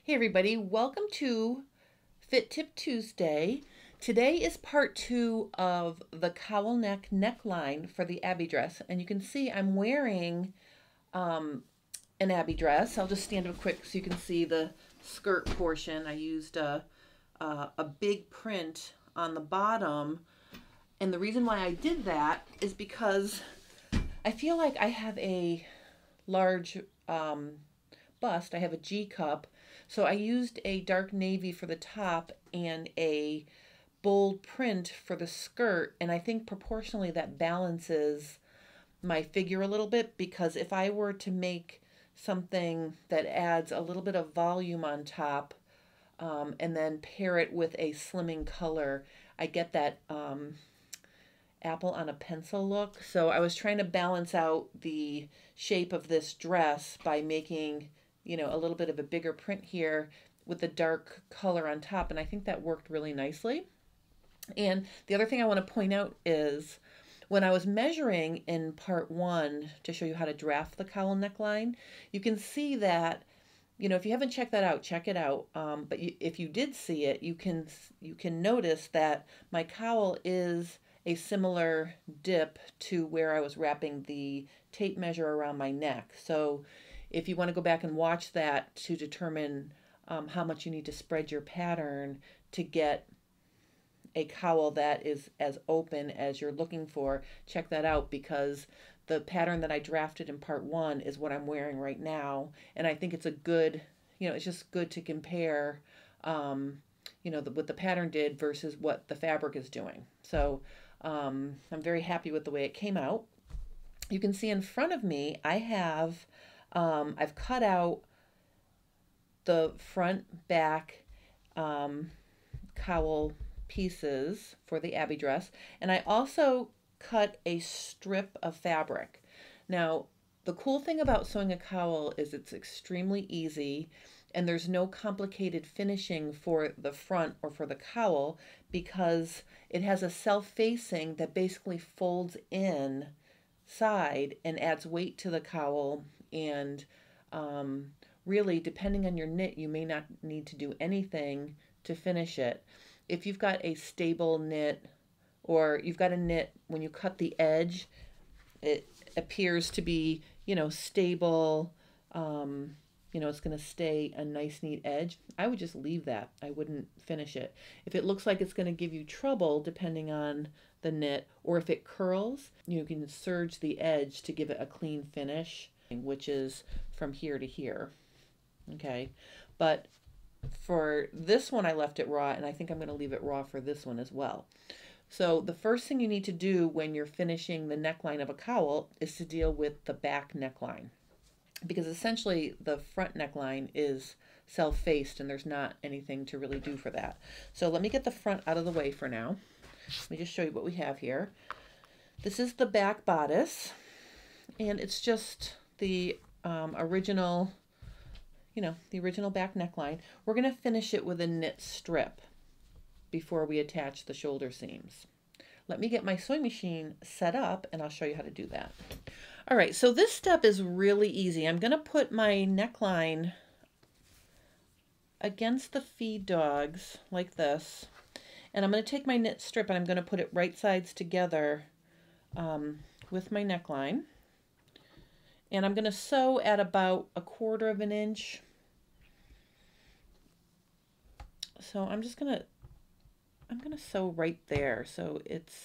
Hey everybody, welcome to Fit Tip Tuesday. Today is part 2 of the cowl neck neckline for the Abbey dress. And you can see I'm wearing an Abbey dress. I'll just stand up quick so you can see the skirt portion. I used a big print on the bottom. And the reason why I did that is because I feel like I have a large bust. I have a G cup. So I used a dark navy for the top and a bold print for the skirt, and I think proportionally that balances my figure a little bit, because if I were to make something that adds a little bit of volume on top and then pair it with a slimming color, I get that apple on a pencil look. So I was trying to balance out the shape of this dress by making a little bit of a bigger print here with the dark color on top. And I think that worked really nicely. And the other thing I want to point out is when I was measuring in part 1 to show you how to draft the cowl neckline, you can see that, if you haven't checked that out, check it out. But if you did see it, you can notice that my cowl is a similar dip to where I was wrapping the tape measure around my neck. So if you want to go back and watch that to determine how much you need to spread your pattern to get a cowl that is as open as you're looking for, check that out, because the pattern that I drafted in part 1 is what I'm wearing right now. And I think it's a good, it's just good to compare, what the pattern did versus what the fabric is doing. So I'm very happy with the way it came out. You can see in front of me, I have I've cut out the front back cowl pieces for the Abbey dress, and I also cut a strip of fabric. Now, the cool thing about sewing a cowl is it's extremely easy, and there's no complicated finishing for the front or for the cowl, because it has a self-facing that basically folds in side and adds weight to the cowl. And really, depending on your knit, you may not need to do anything to finish it. If you've got a stable knit, or you've got a knit, when you cut the edge, it appears to be, stable, it's going to stay a nice, neat edge, I would just leave that. I wouldn't finish it. If it looks like it's going to give you trouble, depending on the knit, or if it curls, you can serge the edge to give it a clean finish, which is from here to here. Okay, but for this one I left it raw, and I think I'm going to leave it raw for this one as well. So the first thing you need to do when you're finishing the neckline of a cowl is to deal with the back neckline, because essentially the front neckline is self-faced and there's not anything to really do for that. So let me get the front out of the way for now. Let me just show you what we have here. This is the back bodice, and it's just the original, the original back neckline. We're going to finish it with a knit strip before we attach the shoulder seams. Let me get my sewing machine set up and I'll show you how to do that. All right, so this step is really easy. I'm going to put my neckline against the feed dogs like this, and I'm going to take my knit strip and I'm going to put it right sides together with my neckline. And I'm going to sew at about 1/4 of an inch. So I'm going to sew right there. So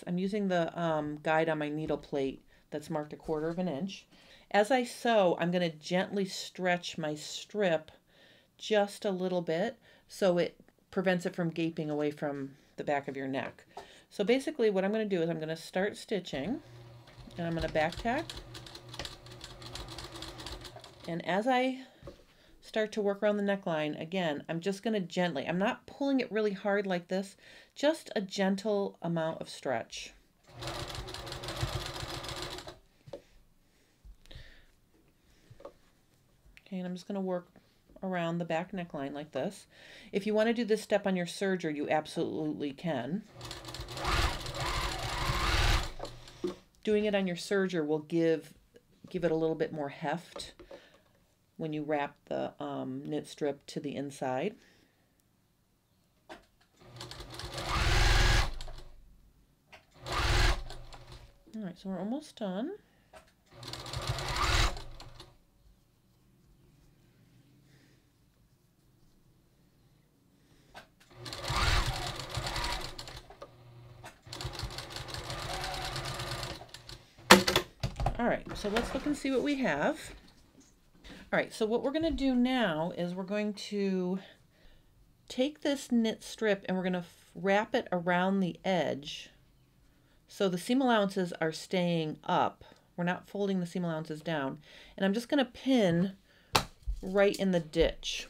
I'm using the guide on my needle plate that's marked 1/4 of an inch. As I sew, I'm going to gently stretch my strip just a little bit so it prevents it from gaping away from the back of your neck. So basically what I'm going to do is I'm going to start stitching, and I'm going to back tack. And as I start to work around the neckline, again, I'm just going to gently, I'm not pulling it really hard like this, just a gentle amount of stretch. Okay, and I'm just going to work around the back neckline like this. If you want to do this step on your serger, you absolutely can. Doing it on your serger will give it a little bit more heft. when you wrap the knit strip to the inside. All right, so we're almost done. All right, so let's look and see what we have. All right, so what we're going to do now is we're going to take this knit strip and we're going to wrap it around the edge so the seam allowances are staying up. We're not folding the seam allowances down. And I'm just going to pin right in the ditch.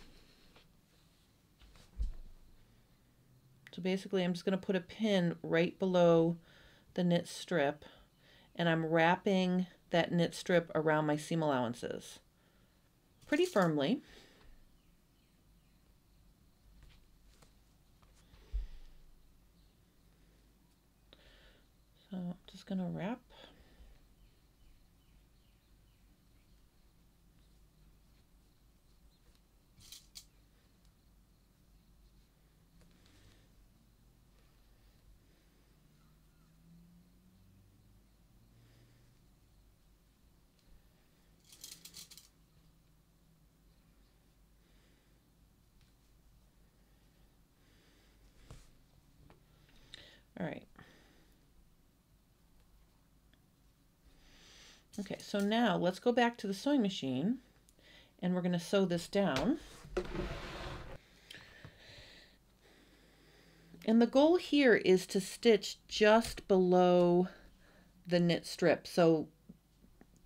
So basically I'm just going to put a pin right below the knit strip, and I'm wrapping that knit strip around my seam allowances pretty firmly. So I'm just going to wrap. All right. Okay, so now let's go back to the sewing machine and we're going to sew this down. And the goal here is to stitch just below the knit strip. So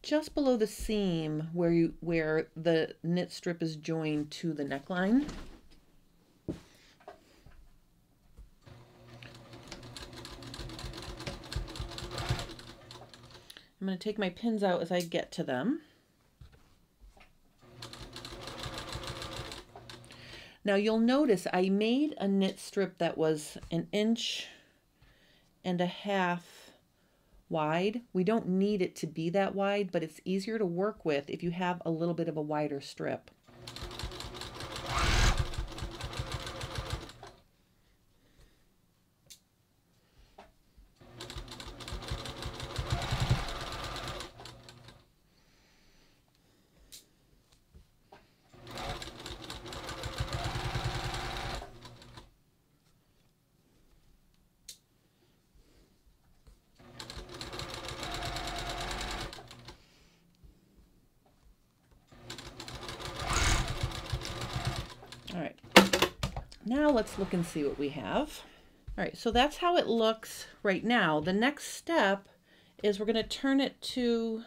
just below the seam where the knit strip is joined to the neckline. I'm going to take my pins out as I get to them. Now you'll notice I made a knit strip that was 1.5 inches wide. We don't need it to be that wide, but it's easier to work with if you have a little bit of a wider strip. All right, now let's look and see what we have. All right, so that's how it looks right now. The next step is we're going to turn it to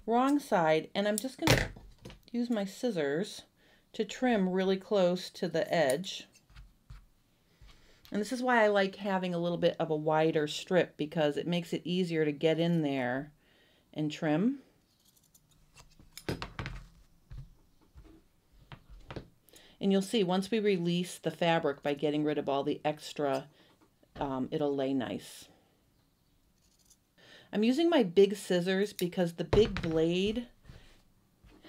wrong side, and I'm just going to use my scissors to trim really close to the edge. And this is why I like having a little bit of a wider strip, because it makes it easier to get in there and trim. And you'll see once we release the fabric by getting rid of all the extra, it'll lay nice. I'm using my big scissors because the big blade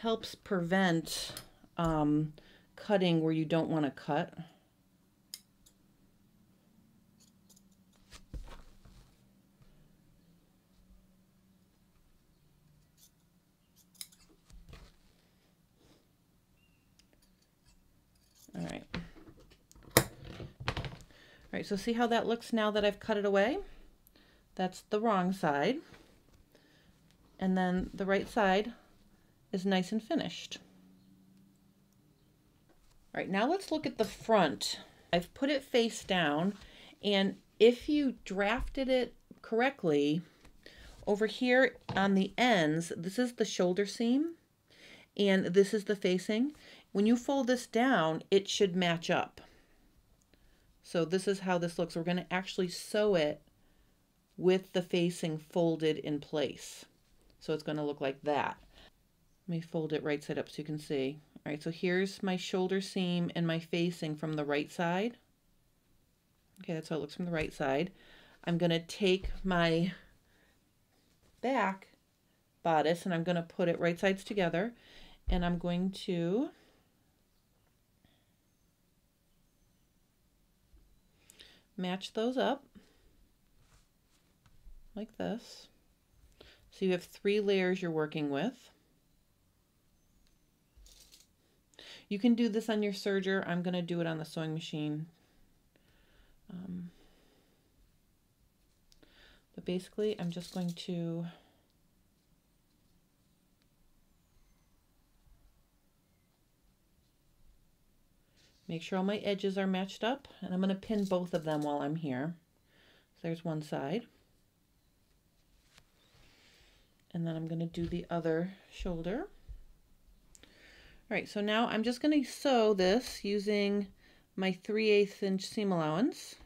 helps prevent cutting where you don't want to cut. All right. All right, so see how that looks now that I've cut it away? That's the wrong side. And then the right side is nice and finished. All right, now let's look at the front. I've put it face down, and if you drafted it correctly, over here on the ends, this is the shoulder seam, and this is the facing. When you fold this down, it should match up. So this is how this looks. We're going to actually sew it with the facing folded in place. So it's going to look like that. Let me fold it right side up so you can see. All right, so here's my shoulder seam and my facing from the right side. Okay, that's how it looks from the right side. I'm going to take my back bodice and I'm going to put it right sides together. And I'm going to match those up like this. So you have 3 layers you're working with. You can do this on your serger. I'm going to do it on the sewing machine. But basically, I'm just going to make sure all my edges are matched up, and I'm going to pin both of them while I'm here. So there's one side. And then I'm going to do the other shoulder. All right, so now I'm just going to sew this using my 3/8 inch seam allowance.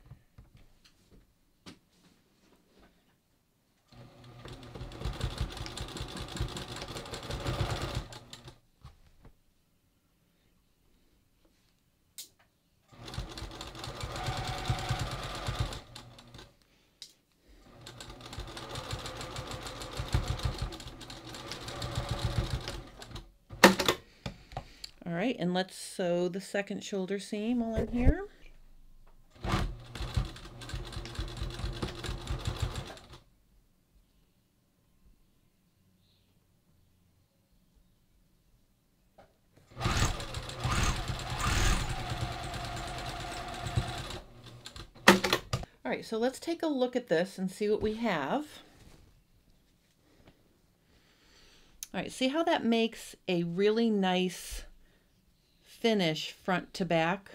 All right, and let's sew the second shoulder seam while I'm here. All right, so let's take a look at this and see what we have. All right, see how that makes a really nice finish front to back?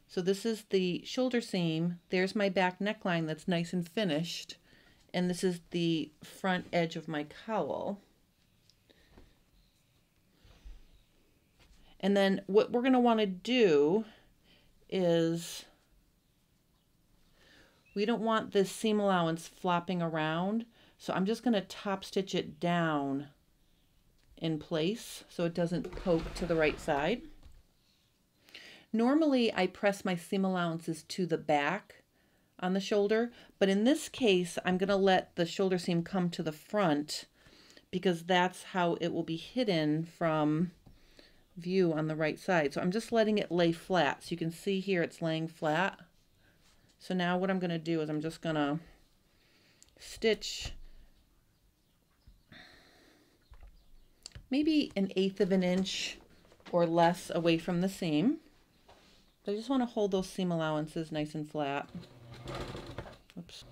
So this is the shoulder seam. There's my back neckline that's nice and finished. And this is the front edge of my cowl. And then what we're going to want to do is, we don't want this seam allowance flopping around. So I'm just going to top stitch it down in place so it doesn't poke to the right side. Normally I press my seam allowances to the back on the shoulder, but in this case I'm going to let the shoulder seam come to the front because that's how it will be hidden from view on the right side. So I'm just letting it lay flat. So you can see here it's laying flat. So now what I'm going to do is I'm just going to stitch maybe 1/8 of an inch or less away from the seam. But I just want to hold those seam allowances nice and flat. Oops.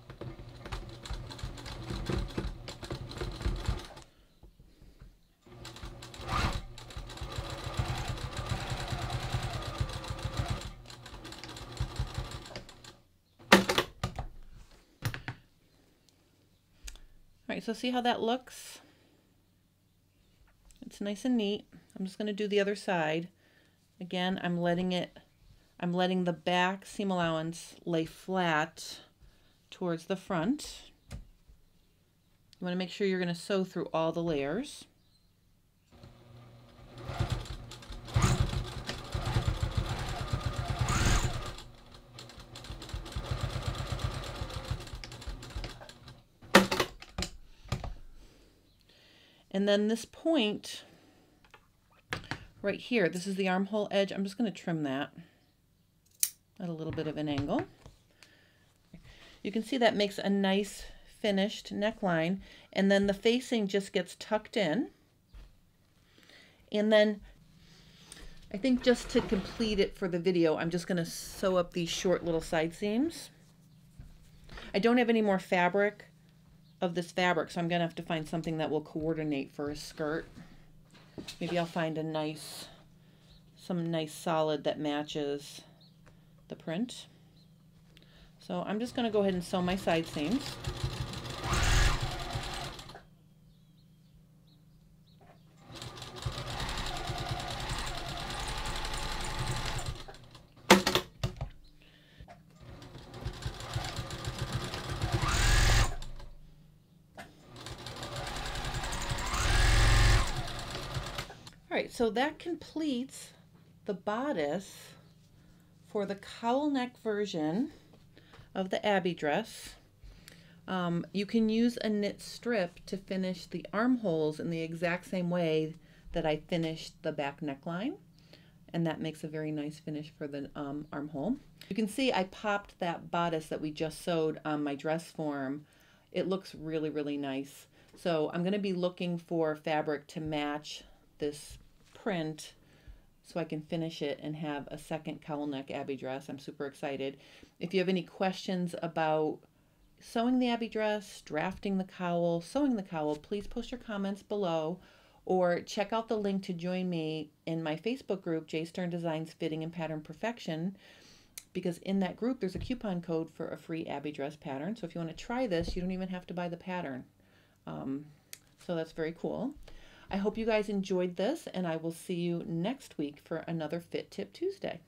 All right, so see how that looks? It's nice and neat. I'm just going to do the other side. Again, I'm letting the back seam allowance lay flat towards the front. You want to make sure you're going to sew through all the layers. And then this point right here, this is the armhole edge. I'm just going to trim that at a little bit of an angle. You can see that makes a nice finished neckline, and then the facing just gets tucked in. And then I think just to complete it for the video, I'm just going to sew up these short little side seams. I don't have any more fabric of this fabric, so I'm going to have to find something that will coordinate for a skirt. Maybe I'll find some nice solid that matches the print. So I'm just going to go ahead and sew my side seams. All right, so that completes the bodice for the cowl neck version of the Abby dress. You can use a knit strip to finish the armholes in the exact same way that I finished the back neckline, and that makes a very nice finish for the armhole. You can see I popped that bodice that we just sewed on my dress form. It looks really, really nice. So I'm going to be looking for fabric to match this print so I can finish it and have a second cowl neck Abby dress. I'm super excited. If you have any questions about sewing the Abby dress, drafting the cowl, sewing the cowl, please post your comments below, or check out the link to join me in my Facebook group, J Stern Designs Fitting and Pattern Perfection, because in that group there's a coupon code for a free Abby dress pattern. So if you want to try this, you don't even have to buy the pattern. So that's very cool. I hope you guys enjoyed this, and I will see you next week for another Fit Tip Tuesday.